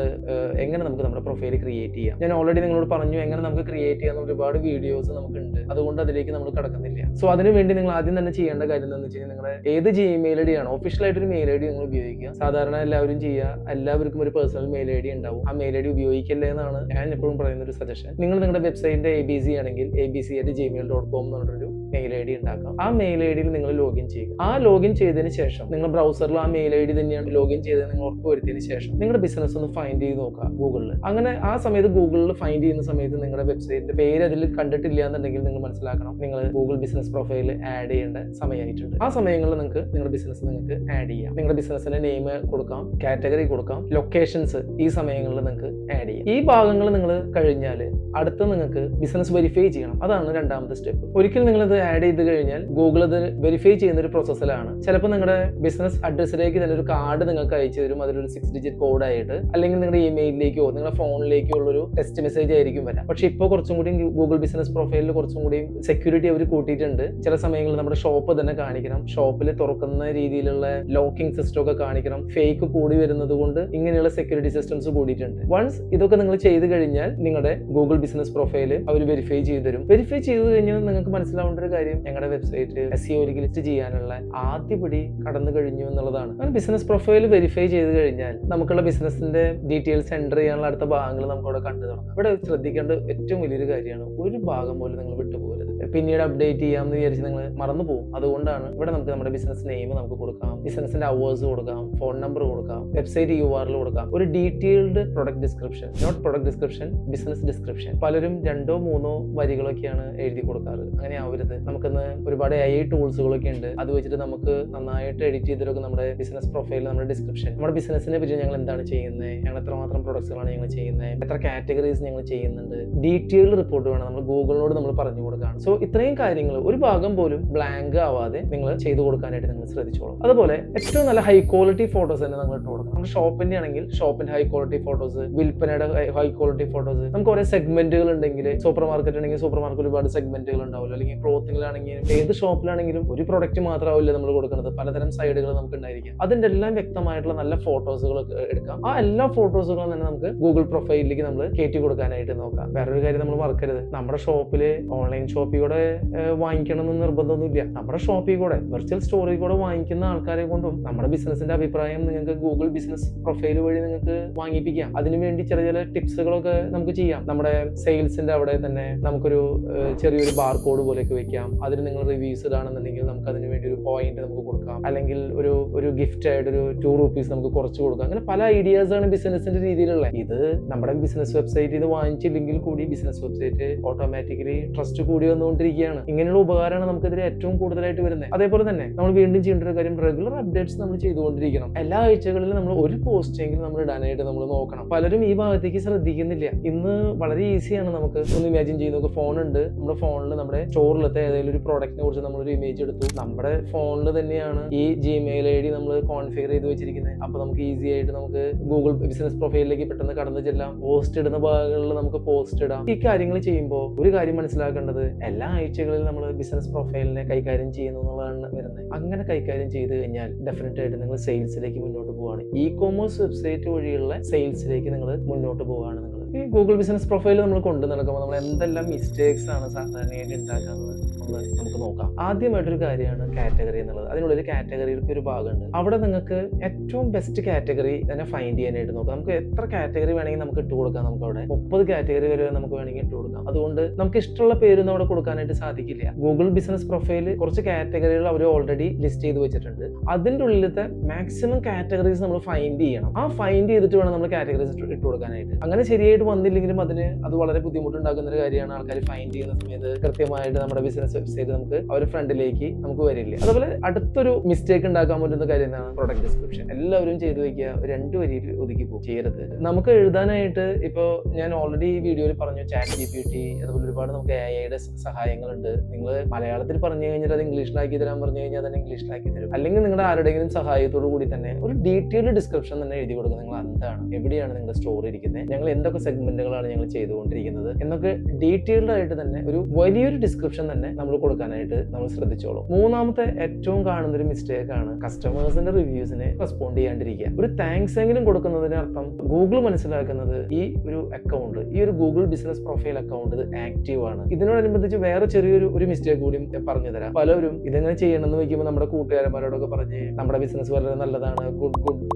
എങ്ങനെ നമുക്ക് നമ്മുടെ പ്രൊഫൈൽ ക്രിയേറ്റ് ചെയ്യാം. ഞാൻ ഓൾറെഡി നിങ്ങളോട് പറഞ്ഞു എങ്ങനെ നമുക്ക് ക്രിയേറ്റ് ചെയ്യാൻ ഒരുപാട് വീഡിയോസ് നമുക്കുണ്ട്. അതുകൊണ്ട് അതിലേക്ക് നമ്മൾ കടക്കുന്നില്ല. സോ അതിനുവേണ്ടി നിങ്ങൾ ആദ്യം തന്നെ ചെയ്യേണ്ട കാര്യം എന്താണെന്ന് വെച്ച് കഴിഞ്ഞാൽ നിങ്ങളുടെ ഏത് Gmail ID ആണോ, ഒഫീഷ്യൽ ആയിട്ടൊരു മെയിൽ ID നിങ്ങൾ ഉപയോഗിക്കുക. സാധാരണ എല്ലാവരും ചെയ്യുക, എല്ലാവർക്കും ഒരു പേഴ്സണൽ മെയിൽ ID ഉണ്ടാവും. ആ മെയിൽ ID ഉപയോഗിക്കില്ല എന്നാണ് ഞാൻ എപ്പോഴും പറയുന്ന ഒരു സജഷൻ. നിങ്ങൾ നിങ്ങളുടെ വെബ്സൈറ്റിന്റെ ABC ആണെങ്കിൽ abc@gmail.com എന്ന് പറഞ്ഞൊരു മെയിൽ ID ഉണ്ടാക്കാം. ആ മെയിൽ ID യിൽ നിങ്ങൾ ലോഗിൻ ചെയ്യുക. ആ ലോഗിൻ ചെയ്തതിന് ശേഷം നിങ്ങൾ ബ്രൗസറിൽ ആ മെയിൽ ID തന്നെയാണ് ലോഗിൻ ചെയ്തത് നിങ്ങൾ ഉറപ്പുവരുത്തിയതിന് ശേഷം നിങ്ങളുടെ ബിസിനസ് ഒന്ന് ഫൈൻഡ് ചെയ്ത് നോക്കുക ഗൂഗിളിൽ. അങ്ങനെ ആ സമയത്ത് ഗൂഗിളിൽ ഫൈൻഡ് ചെയ്യുന്ന സമയത്ത് നിങ്ങളുടെ വെബ്സൈറ്റിന്റെ പേര് അതിൽ കണ്ടിട്ടില്ല എന്നുണ്ടെങ്കിൽ നിങ്ങൾ മനസ്സിലാക്കണം, നിങ്ങൾ ഗൂഗിൾ ബിസിനസ് പ്രൊഫൈൽ ആഡ് ചെയ്യേണ്ട സമയമായിട്ടുണ്ട്. ആ സമയങ്ങളിൽ നിങ്ങൾക്ക് നിങ്ങളുടെ ബിസിനസ് നിങ്ങൾക്ക് ആഡ് ചെയ്യാം. നിങ്ങളുടെ ബിസിനസിന്റെ നെയിം കൊടുക്കാം, കാറ്റഗറി കൊടുക്കാം, ലൊക്കേഷൻസ് ഈ സമയങ്ങളിൽ നിങ്ങൾക്ക് ആഡ് ചെയ്യാം. ഈ ഭാഗങ്ങൾ നിങ്ങൾ കഴിഞ്ഞാൽ അടുത്ത് നിങ്ങൾക്ക് ബിസിനസ് വെരിഫൈ ചെയ്യണം. അതാണ് രണ്ടാമത്തെ സ്റ്റെപ്പ്. ഒരിക്കൽ നിങ്ങളിത് ആഡ് ചെയ്ത് കഴിഞ്ഞാൽ ഗൂഗിൾ അത് വെരിഫൈ ചെയ്യുന്ന ഒരു പ്രോസസ്സിലാണ്. ചിലപ്പോൾ നിങ്ങളുടെ ബിസിനസ് അഡ്രസ്സിലേക്ക് തന്നെ ഒരു കാർഡ് നിങ്ങൾക്ക് അയച്ചു തരും, അതിലൊരു 6 ഡിജിറ്റ് കോഡ് ആയിട്ട്, അല്ലെങ്കിൽ നിങ്ങളുടെ ഇമെയിലിലേക്കോ നിങ്ങളുടെ ഫോണിലേക്കോ ഉള്ളൊരു ടെക്സ്റ്റ് മെസ്സേജ് ആയിരിക്കും വരാം. പക്ഷെ ഇപ്പോൾ കുറച്ചും കൂടി ഗൂഗിൾ ബിസിനസ് പ്രൊഫൈലിൽ കുറച്ചും കൂടി സെക്യൂരിറ്റി അവർ കൂട്ടിയിട്ടുണ്ട്. ചില സമയങ്ങളിൽ നമ്മുടെ ഷോപ്പ് തന്നെ കാണിക്കണം, ഷോപ്പിൽ തുറക്കുന്ന രീതിയിലുള്ള ലോക്കിംഗ് സിസ്റ്റം ഒക്കെ കാണിക്കണം, ഫേക്ക് കൂടി വരുന്ന വരുന്നത് കൊണ്ട് ഇങ്ങനെയുള്ള സെക്യൂരിറ്റി സിസ്റ്റംസ് കൂടിയിട്ടുണ്ട്. വൺസ് ഇതൊക്കെ നിങ്ങൾ ചെയ്ത് കഴിഞ്ഞാൽ നിങ്ങളുടെ ഗൂഗിൾ ബിസിനസ് പ്രൊഫൈൽ അവർ വെരിഫൈ ചെയ്ത് തരും. വെരിഫൈ ചെയ്ത് കഴിഞ്ഞാൽ നിങ്ങൾക്ക് മനസ്സിലാവേണ്ട ഒരു കാര്യം, ഞങ്ങളുടെ വെബ്സൈറ്റ് SEOയിലേക്ക് ലിസ്റ്റ് ചെയ്യാനുള്ള ആദ്യപടി കടന്നു കഴിഞ്ഞു എന്നുള്ളതാണ്. അങ്ങനെ ബിസിനസ് പ്രൊഫൈൽ വെരിഫൈ ചെയ്ത് കഴിഞ്ഞാൽ നമുക്കുള്ള ബിസിനസിന്റെ ഡീറ്റെയിൽസ് എൻ്റർ ചെയ്യാനുള്ള അടുത്ത ഭാഗങ്ങൾ നമുക്കവിടെ കണ്ടു തുടങ്ങാം. ഇവിടെ ശ്രദ്ധിക്കേണ്ട ഏറ്റവും വലിയൊരു കാര്യമാണ്, ഒരു ഭാഗം പോലും നിങ്ങൾ വിട്ടുപോകരുത്. പിന്നീട് അപ്ഡേറ്റ് ചെയ്യാമെന്ന് വിചാരിച്ച് നിങ്ങൾ മറന്നു പോകും. അതുകൊണ്ടാണ് ഇവിടെ നമുക്ക് നമ്മുടെ ബിസിനസ് നെയിം നമുക്ക് കൊടുക്കാം, ബിസിനസിന്റെ അവേഴ്സ് കൊടുക്കാം, ഫോൺ നമ്പർ കൊടുക്കാം, വെബ്സൈറ്റ് URL കൊടുക്കാം, ഒരു detailed product description, not product description, business description. പലരും 2-3 വരികളൊക്കെയാണ് എഴുതി കൊടുക്കാറ്. അങ്ങനെ ആവരുത്. നമുക്കിന്ന് ഒരുപാട് AI ടൂൾസുകളൊക്കെ ഉണ്ട്. അത് വെച്ചിട്ട് നമുക്ക് നന്നായിട്ട് എഡിറ്റ് ചെയ്തിട്ടൊക്കെ നമ്മുടെ ബിസിനസ് പ്രൊഫൈൽ, നമ്മുടെ ഡിസ്ക്രിപ്ഷൻ, നമ്മുടെ ബിസിനസിനെ പറ്റി ഞങ്ങൾ എന്താണ് ചെയ്യുന്നത്, ഞങ്ങൾ എത്രമാത്രം പ്രൊഡക്ട്സുകളാണ് ഞങ്ങൾ ചെയ്യുന്നത്, എത്ര കാറ്റഗറീസ് ഞങ്ങൾ ചെയ്യുന്നുണ്ട്, ഡീറ്റെയിൽഡ് റിപ്പോർട്ട് വേണം നമ്മൾ ഗൂഗിളിനോട് നമ്മൾ പറഞ്ഞു കൊടുക്കുകയാണ്. സോ ഇത്രയും കാര്യങ്ങൾ ഒരു ഭാഗം പോലും ബ്ലാങ്ക് ആവാതെ നിങ്ങൾ ചെയ്തു കൊടുക്കാനായിട്ട് നിങ്ങൾ ശ്രദ്ധിച്ചോളൂ. അതുപോലെ ഏറ്റവും നല്ല ഹൈ ക്വാളിറ്റി ഫോട്ടോസ് തന്നെ നമ്മൾ ഇട്ട് കൊടുക്കണം. നമ്മുടെ ഷോപ്പിന്റെ ആണെങ്കിൽ ഷോപ്പിന്റെ ഹൈ ക്വാളിറ്റി ഫോട്ടോസ്, വിൽപ്പനയുടെ ഹൈ ക്വാളിറ്റി ഫോട്ടോസ്. നമുക്ക് ഓരോ സെഗ്മെന്റുകൾ ഉണ്ടെങ്കിൽ, സൂപ്പർ മാർക്കറ്റ് ആണെങ്കിൽ സൂപ്പർ മാർക്കറ്റ് ഒരുപാട് സെഗ്മെന്റുകൾ ഉണ്ടാവില്ല. അല്ലെങ്കിൽ ക്ലോത്തിങ്ങിലാണെങ്കിലും ഏത് ഷോപ്പിലാണെങ്കിലും ഒരു പ്രൊഡക്റ്റ് മാത്രമാവില്ല നമ്മൾ കൊടുക്കുന്നത്, പലതരം സൈഡുകൾ നമുക്ക് ഉണ്ടായിരിക്കും. അതിന്റെ എല്ലാം വ്യക്തമായിട്ടുള്ള നല്ല ഫോട്ടോസുകൾ എടുക്കാം. ആ എല്ലാ ഫോട്ടോസുകളും തന്നെ നമുക്ക് ഗൂഗിൾ പ്രൊഫൈലിലേക്ക് നമ്മൾ കയറ്റി കൊടുക്കാനായിട്ട് നോക്കാം. വേറൊരു കാര്യം നമ്മൾ മറക്കരുത്, നമ്മുടെ ഷോപ്പിൽ ഓൺലൈൻ ഷോപ്പിൽ കൂടെ വാങ്ങിക്കണം എന്ന് നിർബന്ധമൊന്നുമില്ല. നമ്മുടെ ഷോപ്പിൽ കൂടെ വെർച്വൽ സ്റ്റോറിൽ കൂടെ വാങ്ങിക്കുന്ന ആൾക്കാരെ കൊണ്ടും നമ്മുടെ ബിസിനസിന്റെ അഭിപ്രായം നിങ്ങൾക്ക് ഗൂഗിൾ ബിസിനസ് പ്രൊഫൈൽ വഴി നിങ്ങൾക്ക് വാങ്ങിപ്പിക്കാം. അതിനുവേണ്ടി ചില ടിപ്സുകളൊക്കെ നമുക്ക് ചെയ്യാം. നമ്മുടെ സെയിൽസിന്റെ അവിടെ തന്നെ നമുക്കൊരു ചെറിയൊരു ബാർ കോഡ് പോലെയൊക്കെ വെക്കാം. അതിന് നിങ്ങൾ റിവ്യൂസ് ഇടാണെന്നുണ്ടെങ്കിൽ നമുക്ക് അതിന് വേണ്ടി ഒരു പോയിന്റ് നമുക്ക് കൊടുക്കാം. അല്ലെങ്കിൽ ഒരു ഗിഫ്റ്റ് ആയിട്ട് ഒരു 2 rupees നമുക്ക് കുറച്ച് കൊടുക്കാം. അങ്ങനെ പല ഐഡിയാസ് ആണ് ബിസിനസിന്റെ രീതിയിലുള്ള. ഇത് നമ്മുടെ ബിസിനസ് വെബ്സൈറ്റ് ഇത് വാങ്ങിച്ചില്ലെങ്കിൽ കൂടി ബിസിനസ് വെബ്സൈറ്റ് ഓട്ടോമാറ്റിക്കലി ട്രസ്റ്റ് കൂടി വന്നുകൊണ്ടിരിക്കുകയാണ്. ഇങ്ങനെയുള്ള ഉപകാരമാണ് നമുക്കെതിരെ ഏറ്റവും കൂടുതലായിട്ട് വരുന്നത്. അതേപോലെ തന്നെ നമ്മൾ വീണ്ടും ചെയ്യേണ്ട ഒരു കാര്യം, റെഗുലർ അപ്ഡേറ്റ്സ് നമ്മൾ ചെയ്തുകൊണ്ടിരിക്കണം. എല്ലാ ആഴ്ചകളിലും നമ്മൾ ഒരു പോസ്റ്റെങ്കിലും നമ്മൾ ഇടാനായിട്ട് നമ്മൾ നോക്കണം. പലരും ഈ ഭാഗത്തേക്ക് ശ്രദ്ധിക്കുന്നില്ല. ഇന്ന് വളരെ ഈസിയാണ്. നമുക്ക് ഒന്ന് ഇമാജിൻ ചെയ്ത് നോക്കുക, ഫോൺ ഉണ്ട്, നമ്മുടെ ഫോണിൽ നമ്മുടെ സ്റ്റോറിലത്തെ ഏതെങ്കിലും ഒരു പ്രോഡക്റ്റിനെ കുറിച്ച് നമ്മളൊരു ഇമേജ് എടുത്തു. നമ്മുടെ ഫോണിൽ തന്നെയാണ് ഈ Gmail ID നമ്മൾ കോൺഫിഗർ ചെയ്ത് വെച്ചിരിക്കുന്നത്. അപ്പൊ നമുക്ക് ഈസി ആയിട്ട് നമുക്ക് ഗൂഗിൾ ബിസിനസ് പ്രൊഫൈലിലേക്ക് പെട്ടെന്ന് കടന്നു ചെല്ലാം. പോസ്റ്റ് ഇടുന്ന ഭാഗങ്ങളിൽ നമുക്ക് പോസ്റ്റ് ഇടാം. ഈ കാര്യങ്ങൾ ചെയ്യുമ്പോൾ ഒരു കാര്യം മനസ്സിലാക്കേണ്ടത്, എല്ലാ ആഴ്ചകളിലും നമ്മൾ ബിസിനസ് പ്രൊഫൈലിനെ കൈകാര്യം ചെയ്യുന്നു എന്നുള്ളതാണ് വരുന്നത്. അങ്ങനെ കൈകാര്യം ചെയ്ത് കഴിഞ്ഞാൽ ഡെഫിനറ്റ് ആയിട്ട് നിങ്ങൾ സെയിൽസിലേക്ക് മുന്നോട്ട് പോവുകയാണ്. ഇ-കൊമേഴ്സ് വെബ്സൈറ്റ് വഴിയുള്ള സെയിൽസിലേക്ക് നിങ്ങൾ മുന്നോട്ട് പോവുകയാണ്. നിങ്ങൾ ഈ ഗൂഗിൾ ബിസിനസ് പ്രൊഫൈൽ നമ്മൾ കൊണ്ടു നടക്കുമ്പോൾ നമ്മൾ എന്തെല്ലാം മിസ്റ്റേക്സ് ആണ് സാധാരണയായിട്ട് ഉണ്ടാക്കുന്നത് നമുക്ക് നോക്കാം. ആദ്യമായിട്ടൊരു കാര്യമാണ് കാറ്റഗറി എന്നുള്ളത്. അതിനുള്ളിൽ കാറ്റഗറികൾക്ക് ഒരു ഭാഗമുണ്ട്. അവിടെ നിങ്ങൾക്ക് ഏറ്റവും ബെസ്റ്റ് കാറ്റഗറി തന്നെ ഫൈൻഡ് ചെയ്യാനായിട്ട് നോക്കാം. നമുക്ക് എത്ര കാറ്റഗറി വേണമെങ്കിൽ നമുക്ക് ഇട്ട് കൊടുക്കാം. നമുക്ക് അവിടെ 30 കാറ്റഗറി വരെ നമുക്ക് വേണമെങ്കിൽ ഇട്ട് കൊടുക്കാം. അതുകൊണ്ട് നമുക്ക് ഇഷ്ടമുള്ള പേരൊന്നും അവിടെ കൊടുക്കാനായിട്ട് സാധിക്കില്ല. ഗൂഗിൾ ബിസിനസ് പ്രൊഫൈൽ കുറച്ച് കാറ്റഗറികൾ അവർ ഓൾറെഡി ലിസ്റ്റ് ചെയ്ത് വെച്ചിട്ടുണ്ട്. അതിൻ്റെ ഉള്ളിലത്തെ മാക്സിമം കാറ്റഗറീസ് നമ്മൾ ഫൈൻഡ് ചെയ്യണം. ആ ഫൈൻഡ് ചെയ്തിട്ട് വേണം നമ്മൾ കാറ്റഗറീസ് ഇട്ട് കൊടുക്കാനായിട്ട്. അങ്ങനെ ശരിയായിട്ട് വന്നില്ലെങ്കിലും അത് വളരെ ബുദ്ധിമുട്ടുണ്ടാക്കുന്ന ഒരു കാര്യമാണ്. ആൾക്കാർ ഫൈൻഡ് ചെയ്യുന്ന സമയത്ത് കൃത്യമായിട്ട് നമ്മുടെ ബിസിനസ് വെബ്സൈറ്റ് നമുക്ക് അവർ ഫ്രണ്ടിലേക്ക് നമുക്ക് വരില്ല. അതുപോലെ അടുത്തൊരു മിസ്റ്റേക്ക് ഉണ്ടാക്കാൻ പറ്റുന്ന കാര്യം എന്താണ്, പ്രൊഡക്റ്റ് ഡിസ്ക്രിപ്ഷൻ. എല്ലാവരും ചെയ്തു വയ്ക്കുക, 2 വരിയിൽ ഒതുക്കി പോകും, ചെയ്യരുത്. നമുക്ക് എഴുതാനായിട്ട് ഇപ്പോൾ ഞാൻ ഓൾറെഡി ഈ വീഡിയോയിൽ പറഞ്ഞു, ChatGPT അതുപോലെ ഒരുപാട് നമുക്ക് AI-യുടെ സഹായങ്ങളുണ്ട്. നിങ്ങൾ മലയാളത്തിൽ പറഞ്ഞു കഴിഞ്ഞാൽ അത് ഇംഗ്ലീഷിലാക്കി തരാൻ പറഞ്ഞു കഴിഞ്ഞാൽ തന്നെ ഇംഗ്ലീഷിലാക്കി തരും. അല്ലെങ്കിൽ നിങ്ങളുടെ ആരുടെയെങ്കിലും സഹായത്തോടു കൂടി തന്നെ ഒരു ഡീറ്റെയിൽഡ് ഡിസ്ക്രിപ്ഷൻ തന്നെ എഴുതി കൊടുക്കുക. നിങ്ങൾ എന്താണ്, എവിടെയാണ് നിങ്ങളുടെ സ്റ്റോർ ഇരിക്കുന്നത്, ഞങ്ങൾ എന്തൊക്കെ സെഗ്മെന്റുകളാണ് ഞങ്ങൾ ചെയ്തുകൊണ്ടിരിക്കുന്നത് എന്നൊക്കെ ഡീറ്റെയിൽഡ് ആയിട്ട് തന്നെ ഒരു വലിയൊരു ഡിസ്ക്രിപ്ഷൻ തന്നെ നമ്മൾ കൊടുക്കാനായിട്ട് നമ്മൾ ശ്രദ്ധിച്ചോളൂ. മൂന്നാമത്തെ ഏറ്റവും കാണുന്ന ഒരു മിസ്റ്റേക്ക് ആണ് കസ്റ്റമേഴ്സിന്റെ റിവ്യൂസിനെ റെസ്പോണ്ട് ചെയ്യാണ്ടിരിക്കുക. ഒരു താങ്ക്സ് എങ്കിലും കൊടുക്കുന്നതിന് അർത്ഥം ഗൂഗിൾ മനസ്സിലാക്കുന്നത് ഈ ഒരു അക്കൗണ്ട്, ഈ ഒരു ഗൂഗിൾ ബിസിനസ് പ്രൊഫൈൽ അക്കൗണ്ട് ഇത് ആക്റ്റീവ് ആണ്. ഇതിനോടനുബന്ധിച്ച് വേറെ ചെറിയൊരു മിസ്റ്റേക്ക് കൂടി പറഞ്ഞു തരാം. പലരും ഇതെങ്ങനെ ചെയ്യണമെന്ന് വെക്കുമ്പോൾ നമ്മുടെ കൂട്ടുകാരന്മാരോടൊക്കെ പറഞ്ഞ് നമ്മുടെ ബിസിനസ് വളരെ നല്ലതാണ്,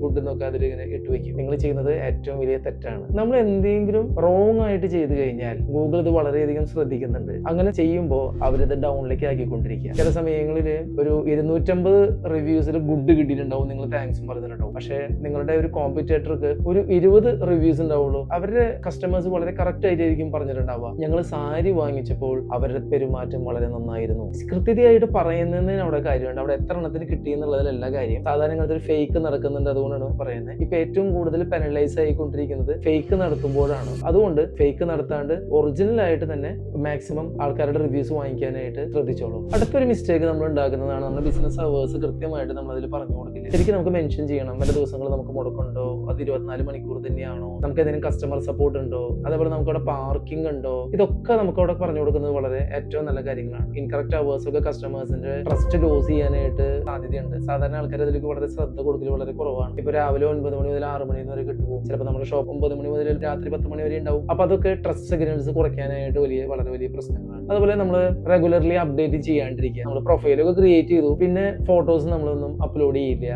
ഗുഡ് എന്നൊക്കെ അതിലിങ്ങനെ ഇട്ട് വെക്കും. നിങ്ങൾ ചെയ്യുന്നത് ഏറ്റവും വലിയ തെറ്റാണ്. നമ്മൾ എന്തെങ്കിലും റോങ് ആയിട്ട് ചെയ്ത് കഴിഞ്ഞാൽ ഗൂഗിൾ ഇത് വളരെയധികം ശ്രദ്ധിക്കുന്നുണ്ട്. അങ്ങനെ ചെയ്യുമ്പോൾ അവരിത് ഡൗണിലേക്ക് ആക്കിക്കൊണ്ടിരിക്കുക. ചില സമയങ്ങളിൽ ഒരു 250 റിവ്യൂസിൽ ഗുഡ് കിട്ടിയിട്ടുണ്ടാവും, നിങ്ങൾ താങ്ക്സും പറഞ്ഞിട്ടുണ്ടാവും. പക്ഷേ നിങ്ങളുടെ ഒരു കോമ്പറ്റേറ്റർക്ക് ഒരു 20 റിവ്യൂസ് ഉണ്ടാവുള്ളൂ. അവരുടെ കസ്റ്റമേഴ്സ് വളരെ കറക്റ്റ് ആയിട്ടായിരിക്കും പറഞ്ഞിട്ടുണ്ടാവുക, ഞങ്ങൾ സാരി വാങ്ങിച്ചപ്പോൾ അവരുടെ പെരുമാറ്റം വളരെ നന്നായിരുന്നു. കൃത്യതയായിട്ട് പറയുന്നതിന് അവിടെ കാര്യമുണ്ട്. അവിടെ എത്ര എണ്ണത്തിന് കിട്ടി എന്നുള്ളതിലല്ല കാര്യം. സാധാരണ ഇങ്ങനത്തെ ഒരു ഫേക്ക് നടക്കുന്നുണ്ട്, അതുകൊണ്ടാണ് പറയുന്നത്. ഇപ്പൊ ഏറ്റവും കൂടുതൽ പെനലൈസ് ആയിക്കൊണ്ടിരിക്കുന്നത് ഫേക്ക് നടത്തുമ്പോഴാണ്. അതുകൊണ്ട് ഫേക്ക് നടത്താണ്ട് ഒറിജിനൽ ആയിട്ട് തന്നെ മാക്സിമം ആൾക്കാരുടെ റിവ്യൂസ് വാങ്ങിക്കാനായിട്ട് ചെയ്യാനായിട്ട് ശ്രദ്ധിച്ചോളൂ. അടുത്തൊരു മിസ്റ്റേക്ക് നമ്മൾ ഉണ്ടാക്കുന്നതാണ് നമ്മുടെ ബിസിനസ് അവേഴ്സ് കൃത്യമായിട്ട് നമ്മൾ അതിൽ പറഞ്ഞു കൊടുക്കില്ല. ശരിക്കും നമുക്ക് മെൻഷൻ ചെയ്യണം വല്ല ദിവസങ്ങൾ നമുക്ക് മുടക്കുണ്ടോ, അത് 24 മണിക്കൂർ തന്നെയാണോ, നമുക്ക് ഏതെങ്കിലും കസ്റ്റമർ സപ്പോർട്ട് ഉണ്ടോ, അതേപോലെ നമുക്ക് അവിടെ പാർക്കിംഗ് ഉണ്ടോ, ഇതൊക്കെ നമുക്ക് അവിടെ പറഞ്ഞു കൊടുക്കുന്നത് വളരെ ഏറ്റവും നല്ല കാര്യങ്ങളാണ്. ഇൻകറക്റ്റ് അവേഴ്സ് ഒക്കെ കസ്റ്റമേഴ്സിന്റെ ട്രസ്റ്റ് ലോസ് ചെയ്യാനായിട്ട് സാധ്യതയുണ്ട്. സാധാരണ ആൾക്കാർ അതിലേക്ക് വളരെ ശ്രദ്ധ കൊടുക്കൽ വളരെ കുറവാണ്. ഇപ്പൊ രാവിലെ 9 മണി മുതൽ 6 മണി വരെ കിട്ടുമോ, ചിലപ്പോൾ നമ്മുടെ ഷോപ്പ് 9 മണി മുതൽ രാത്രി 10 മണി വരെ ഉണ്ടാവും. അപ്പൊ അതൊക്കെ ട്രസ്റ്റ് സിഗ്നൽസ് കുറയ്ക്കാനായിട്ട് വളരെ വലിയ പ്രശ്നങ്ങളാണ്. അതുപോലെ നമ്മൾ റെഗുലർലി അപ്ഡേറ്റ് ചെയ്യാണ്ടിരിക്കുക. നമ്മൾ പ്രൊഫൈലൊക്കെ ക്രിയേറ്റ് ചെയ്തു, പിന്നെ ഫോട്ടോസ് നമ്മളൊന്നും അപ്ലോഡ് ചെയ്യില്ല.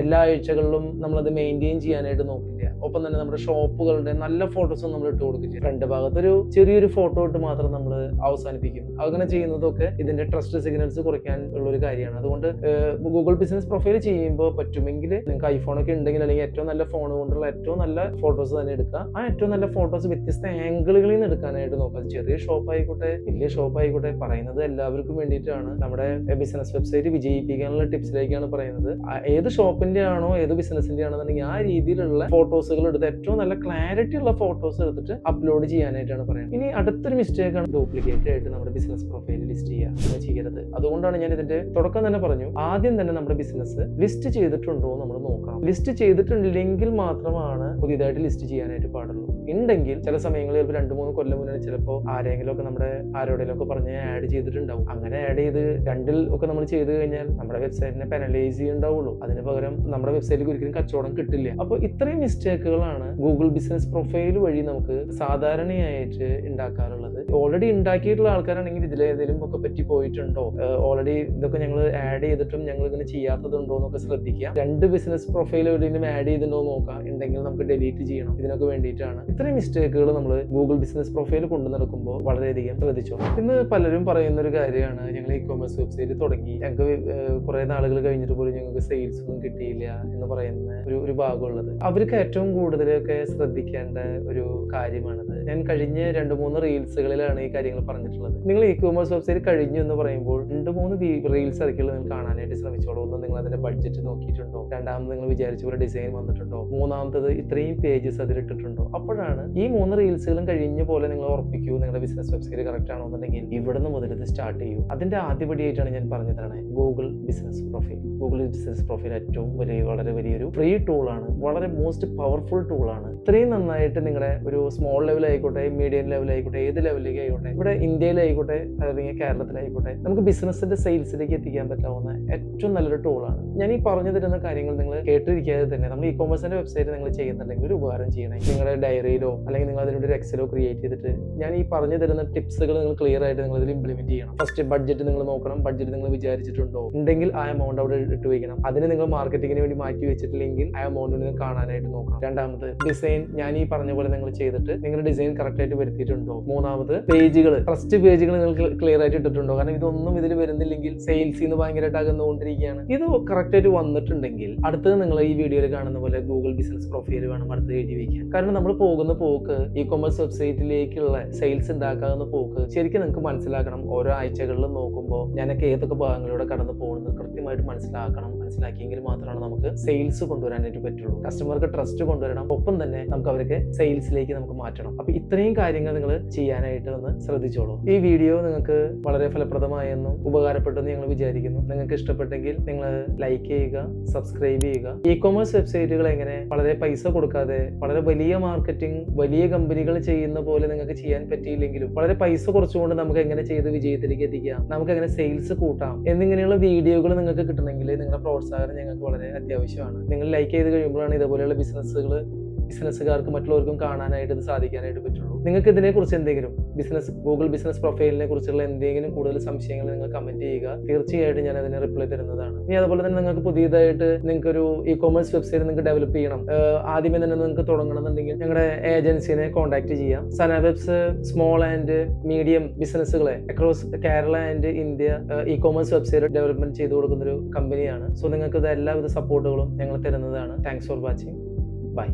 എല്ലാ ആഴ്ചകളിലും നമ്മളത് മെയിൻറ്റെയിൻ ചെയ്യാനായിട്ട് നോക്കില്ല. ഒപ്പം തന്നെ നമ്മുടെ ഷോപ്പുകളുടെ നല്ല ഫോട്ടോസും നമ്മൾ ഇട്ട് കൊടുക്കില്ല. ഫ്രണ്ട് ഭാഗത്തൊരു ചെറിയൊരു ഫോട്ടോ ഇട്ട് മാത്രം നമ്മൾ അവസാനിപ്പിക്കും. അങ്ങനെ ചെയ്യുന്നതൊക്കെ ഇതിന്റെ ട്രസ്റ്റ് സിഗ്നൽസ് കുറയ്ക്കാൻ ഉള്ള ഒരു കാര്യമാണ്. അതുകൊണ്ട് ഗൂഗിൾ ബിസിനസ് പ്രൊഫൈൽ ചെയ്യുമ്പോൾ പറ്റുമെങ്കിൽ നിങ്ങൾക്ക് ഐഫോണൊക്കെ ഉണ്ടെങ്കിൽ, അല്ലെങ്കിൽ ഏറ്റവും നല്ല ഫോൺ കൊണ്ടുള്ള ഏറ്റവും നല്ല ഫോട്ടോസ് തന്നെ എടുക്കുക. ആ ഏറ്റവും നല്ല ഫോട്ടോസ് വ്യത്യസ്ത ആംഗിളുകളിൽ നിന്ന് എടുക്കാനായിട്ട് നോക്കുക. ചെറിയ ഷോപ്പ് ആയിക്കോട്ടെ, വലിയ ഷോപ്പ് ആയിക്കോട്ടെ, പറയുന്നത് എല്ലാവർക്കും വേണ്ടിയിട്ടാണ്. നമ്മുടെ ബിസിനസ് വെബ്സൈറ്റ് വിജയിപ്പിക്കാനുള്ള ടിപ്സിലേക്കാണ് പറയുന്നത്. ഏത് ഷോപ്പിന്റെ ആണോ ഏത് ബിസിനസിന്റെ ആണെന്നുണ്ടെങ്കിൽ ആ രീതിയിലുള്ള ഫോട്ടോസുകൾ എടുത്ത് ഏറ്റവും നല്ല ക്ലാരിറ്റി ഉള്ള ഫോട്ടോസ് എടുത്തിട്ട് അപ്ലോഡ് ചെയ്യാനായിട്ടാണ് പറയുന്നത്. ഇനി അടുത്തൊരു മിസ്റ്റേക്ക് ആണ് ഡ്യൂപ്ലിക്കേറ്റ് ആയിട്ട് നമ്മുടെ ബിസിനസ് പ്രൊഫൈൽ ലിസ്റ്റ് ചെയ്യുക. ചെയ്യരുത്. അതുകൊണ്ടാണ് ഞാൻ ഇതിന്റെ തുടക്കം തന്നെ പറഞ്ഞു, ആദ്യം തന്നെ നമ്മുടെ ബിസിനസ് ലിസ്റ്റ് ചെയ്തിട്ടുണ്ടോ നമ്മൾ നോക്കണം. ലിസ്റ്റ് ചെയ്തിട്ടില്ലെങ്കിൽ മാത്രമാണ് പുതിയതായിട്ട് ലിസ്റ്റ് ചെയ്യാനായിട്ട് പാടുള്ളൂ. ഉണ്ടെങ്കിൽ ചില സമയങ്ങളിൽ 2-3 കൊല്ലം മുന്നേ ചിലപ്പോൾ ആരെങ്കിലും ഒക്കെ നമ്മുടെ ആരോടെങ്കിലും ഒക്കെ പറഞ്ഞ് ആഡ് ചെയ്തിട്ടുണ്ടാവും. അങ്ങനെ ആഡ് ചെയ്ത് 2ൽ ഒക്കെ നമ്മൾ ചെയ്ത് കഴിഞ്ഞാൽ നമ്മുടെ വെബ്സൈറ്റിനെ പെനലൈസ് ചെയ്യുന്നുണ്ടാവുള്ളൂ. അതിന് പകരം നമ്മുടെ വെബ്സൈറ്റിൽ ഒരിക്കലും കച്ചവടം കിട്ടില്ല. അപ്പോൾ ഇത്രയും മിസ്റ്റേക്കുകളാണ് ഗൂഗിൾ ബിസിനസ് പ്രൊഫൈൽ വഴി നമുക്ക് സാധാരണയായിട്ട് ഉണ്ടാക്കാറുള്ളത്. ഓൾറെഡി ഉണ്ടാക്കിയിട്ടുള്ള ആൾക്കാരാണെങ്കിൽ ഇതിലേതെങ്കിലും ഒക്കെ പറ്റി പോയിട്ടുണ്ടോ, ഓൾറെഡി ഇതൊക്കെ ഞങ്ങൾ ആഡ് ചെയ്തിട്ടും ഞങ്ങൾ ഇങ്ങനെ ചെയ്യാത്തതുണ്ടോ എന്നൊക്കെ ശ്രദ്ധിക്കുക. 2 ബിസിനസ് പ്രൊഫൈൽ എവിടെയെങ്കിലും ആഡ് ചെയ്തിട്ടുണ്ടോ നോക്കാം. ഉണ്ടെങ്കിൽ നമുക്ക് ഡിലീറ്റ് ചെയ്യണം. ഇതിനൊക്കെ വേണ്ടിയിട്ടാണ് ഇത്രയും മിസ്റ്റേക്കുകൾ നമ്മൾ ഗൂഗിൾ ബിസിനസ് പ്രൊഫൈൽ കൊണ്ടു നടക്കുമ്പോൾ വളരെയധികം ശ്രദ്ധിച്ചു. ഇന്ന് പലരും പറയുന്ന ഒരു കാര്യമാണ്, ഞങ്ങൾ ഇ കൊമേഴ്സ് വെബ്സൈറ്റ് തുടങ്ങി, ഞങ്ങൾക്ക് കുറെ നാളുകൾ കഴിഞ്ഞിട്ട് പോലും ഞങ്ങൾക്ക് സെയിൽസ് ഒന്നും കിട്ടിയില്ല എന്ന് പറയുന്ന ഒരു ഭാഗമുള്ളത്. അവർക്ക് ഏറ്റവും കൂടുതലൊക്കെ ശ്രദ്ധിക്കേണ്ട ഒരു കാര്യമാണത്. ഞാൻ കഴിഞ്ഞ 2-3 റീൽസുകളിലാണ് ഈ കാര്യങ്ങൾ പറഞ്ഞിട്ടുള്ളത്. നിങ്ങൾ ഇ കൊമേഴ്സ് വെബ്സൈറ്റ് കഴിഞ്ഞു എന്ന് പറയുമ്പോൾ 2-3 റീൽസ് ഇറക്കിയുള്ള നിങ്ങൾ കാണാനായിട്ട് ശ്രമിച്ചോളൂ. ഒന്ന്, നിങ്ങൾ അതിന്റെ ബഡ്ജറ്റ് നോക്കിയിട്ടുണ്ടോ? രണ്ടാമത്, നിങ്ങൾ വിചാരിച്ച പോലെ ഡിസൈൻ വന്നിട്ടുണ്ടോ? മൂന്നാമത്തത്, ഇത്രയും പേജസ് അതിലിട്ടിട്ടുണ്ടോ? അപ്പോഴാണ് ഈ 3 റീൽസുകളും കഴിഞ്ഞ പോലെ നിങ്ങൾ ഉറപ്പിക്കൂ നിങ്ങളുടെ ബിസിനസ് വെബ്സൈറ്റ് കറക്റ്റ് ആണോ എന്നുണ്ടെങ്കിൽ ഇവിടുന്ന് മുതൽ ഇത് സ്റ്റാർട്ട് ചെയ്യൂ. അതിന്റെ ആദ്യപടിയായിട്ടാണ് ഞാൻ പറഞ്ഞു തരണേ Google business profile. Google business profile ഏറ്റവും വളരെ വലിയൊരു ഫ്രീ ടൂളാണ്. വളരെ മോസ്റ്റ് പവർഫുൾ ടൂളാണ്. ഇത്രയും നന്നായിട്ട് നിങ്ങളുടെ ഒരു സ്മോൾ ലെവൽ ആയിക്കോട്ടെ, മീഡിയം ലെവൽ ആയിക്കോട്ടെ, ഏത് ലെവലിലേക്ക് ആയിക്കോട്ടെ, ഇവിടെ ഇന്ത്യയിലായിക്കോട്ടെ അല്ലെങ്കിൽ കേരളത്തിലായിക്കോട്ടെ, നമുക്ക് ബിസിനസിന്റെ സെയിൽസിലേക്ക് എത്തിക്കാൻ പറ്റാവുന്ന ഏറ്റവും നല്ലൊരു ടൂളാണ്. ഞാൻ ഈ പറഞ്ഞു തരുന്ന കാര്യങ്ങൾ നിങ്ങൾ കേട്ടിരിക്കാതെ തന്നെ നമ്മൾ ഇ കൊമേഴ്സിന്റെ വെബ്സൈറ്റ് നിങ്ങൾ ചെയ്യുന്നുണ്ടെങ്കിൽ ഒരു ഉപകാരം ചെയ്യണേ. നിങ്ങളുടെ ഡയറിയിലോ അല്ലെങ്കിൽ നിങ്ങൾ അതിനൊരു എക്സലോ ക്രിയേറ്റ് ചെയ്തിട്ട് ഞാൻ ഈ പറഞ്ഞു തരുന്ന ടിപ്സുകൾ നിങ്ങൾ ക്ലിയർ ആയിട്ട് നിങ്ങൾ ഇതിൽ ഇംപ്ലിമെന്റ് ചെയ്യണം. ഫസ്റ്റ് ബഡ്ജറ്റ് നിങ്ങൾ നോക്കണം. ബഡ്ജറ്റ് നിങ്ങൾ വിചാരിച്ചിട്ടുണ്ടോ? ഉണ്ടെങ്കിൽ ആ എമൗണ്ട് അവിടെ ഇട്ട് വയ്ക്കണം. അതിന് നിങ്ങൾ മാർക്കറ്റിങ്ങിന് വേണ്ടി മാറ്റി വെച്ചിട്ടില്ലെങ്കിൽ ആ എമൗണ്ട് നിങ്ങൾ കാണാനായിട്ട് നോക്കണം. രണ്ടാമത്, ഡിസൈൻ ഞാൻ ഈ പറഞ്ഞ പോലെ നിങ്ങൾ ചെയ്തിട്ട് നിങ്ങളുടെ ഡിസൈൻ കറക്റ്റ് ആയിട്ട് വരുത്തിയിട്ടുണ്ടോ? മൂന്നാമത്, പേജുകൾ, ഫസ്റ്റ് പേജുകൾ നിങ്ങൾ ക്ലിയർ ആയിട്ട് ഇട്ടിട്ടുണ്ടോ? കാരണം ഇതൊന്നും ഇതിൽ വരുന്നില്ലെങ്കിൽ സെയിൽസിൽ നിന്ന് ഭയങ്കരമായിട്ട് അകന്നുകൊണ്ടിരിക്കുകയാണ്. ഇത് കറക്റ്റ് ആയിട്ട് വന്നിട്ടുണ്ടെങ്കിൽ അടുത്തത് നിങ്ങൾ ഈ വീഡിയോയിൽ കാണുന്ന പോലെ ഗൂഗിൾ ബിസിനസ് പ്രൊഫൈൽ വേണം അടുത്ത് എഴുതി വയ്ക്കാൻ. കാരണം നമ്മൾ പോകുന്ന പോക്ക് ഇ കൊമേഴ്സ് വെബ്സൈറ്റിലേക്കുള്ള സെയിൽസ് ഉണ്ടാക്കാവുന്ന പോക്ക് ശരിക്കും നിങ്ങൾക്ക് മനസ്സിലാക്കണം. ഓരോ ആഴ്ചകളിലും നോക്കുമ്പോൾ ഞാനൊക്കെ ഏതൊക്കെ ഭാഗങ്ങളിലൂടെ കടന്നു പോകുന്നത് കൃത്യമായിട്ട് മനസ്സിലാക്കിയെങ്കിൽ മാത്രമാണ് നമുക്ക് സെയിൽസ് കൊണ്ടുവരാനായിട്ട് പറ്റുള്ളൂ. കസ്റ്റമർക്ക് ട്രസ്റ്റ് കൊണ്ടുവരണം. ഒപ്പം തന്നെ നമുക്ക് അവർക്ക് സെയിൽസിലേക്ക് നമുക്ക് മാറ്റണം. അപ്പൊ ഇത്രയും കാര്യങ്ങൾ നിങ്ങൾ ചെയ്യാനായിട്ട് ഒന്ന് ശ്രദ്ധിച്ചോളൂ. ഈ വീഡിയോ നിങ്ങൾക്ക് വളരെ ഫലപ്രദമായെന്നും ഉപകാരപ്പെട്ടെന്ന് ഞങ്ങൾ വിചാരിക്കുന്നു. നിങ്ങൾക്ക് ഇഷ്ടപ്പെട്ടെങ്കിൽ നിങ്ങൾ ലൈക്ക് ചെയ്യുക, സബ്സ്ക്രൈബ് ചെയ്യുക. ഇ കൊമേഴ്സ് വെബ്സൈറ്റുകൾ എങ്ങനെ വളരെ പൈസ കൊടുക്കാതെ വളരെ വലിയ മാർക്കറ്റിംഗ് വലിയ കമ്പനികൾ ചെയ്യുന്ന പോലെ നിങ്ങൾക്ക് ചെയ്യാൻ പറ്റിയില്ലെങ്കിലും വളരെ പൈസ കുറച്ചുകൊണ്ട് നമുക്ക് എങ്ങനെ ചെയ്ത് വിജയത്തിലേക്ക് എത്തിക്കാം, നമുക്ക് എങ്ങനെ സെയിൽസ് കൂട്ടാം എന്നിങ്ങനെയുള്ള വീഡിയോകൾ നിങ്ങൾക്ക് കിട്ടണമെങ്കിൽ നിങ്ങളുടെ പ്രോത്സാഹനം ഞങ്ങൾക്ക് വളരെ അത്യാവശ്യമാണ്. നിങ്ങൾ ലൈക്ക് ചെയ്ത് കഴിയുമ്പോഴാണ് ഇതുപോലെയുള്ള ബിസിനസ്സുകാർക്ക് മറ്റുള്ളവർക്കും കാണാനായിട്ട് ഇത് സാധിക്കാനായിട്ട് പറ്റുള്ളൂ. നിങ്ങൾക്ക് ഇതിനെക്കുറിച്ച് എന്തെങ്കിലും ഗൂഗിൾ ബിസിനസ് പ്രൊഫൈലിനെ കുറിച്ചുള്ള എന്തെങ്കിലും കൂടുതൽ സംശയങ്ങൾ നിങ്ങൾ കമന്റ് ചെയ്യുക. തീർച്ചയായിട്ടും ഞാൻ അതിന് റിപ്ലൈ തരുന്നതാണ്. ഇനി അതുപോലെ തന്നെ നിങ്ങൾക്ക് പുതിയതായിട്ട് നിങ്ങൾക്കൊരു ഇ കൊമേഴ്സ് വെബ്സൈറ്റ് നിങ്ങൾക്ക് ഡെവലപ്പ് ചെയ്യണം, ആദ്യമേ തന്നെ നിങ്ങൾക്ക് തുടങ്ങണമെന്നുണ്ടെങ്കിൽ ഞങ്ങളുടെ ഏജൻസിനെ കോൺടാക്ട് ചെയ്യാം. Sana webs small and medium ബിസിനസ്സുകളെ across Kerala and India e commerce website development ചെയ്തു കൊടുക്കുന്ന ഒരു കമ്പനിയാണ്. സോ നിങ്ങൾക്ക് എല്ലാവിധ സപ്പോർട്ടുകളും ഞങ്ങൾ തരുന്നതാണ്. Thanks for watching. ബൈ.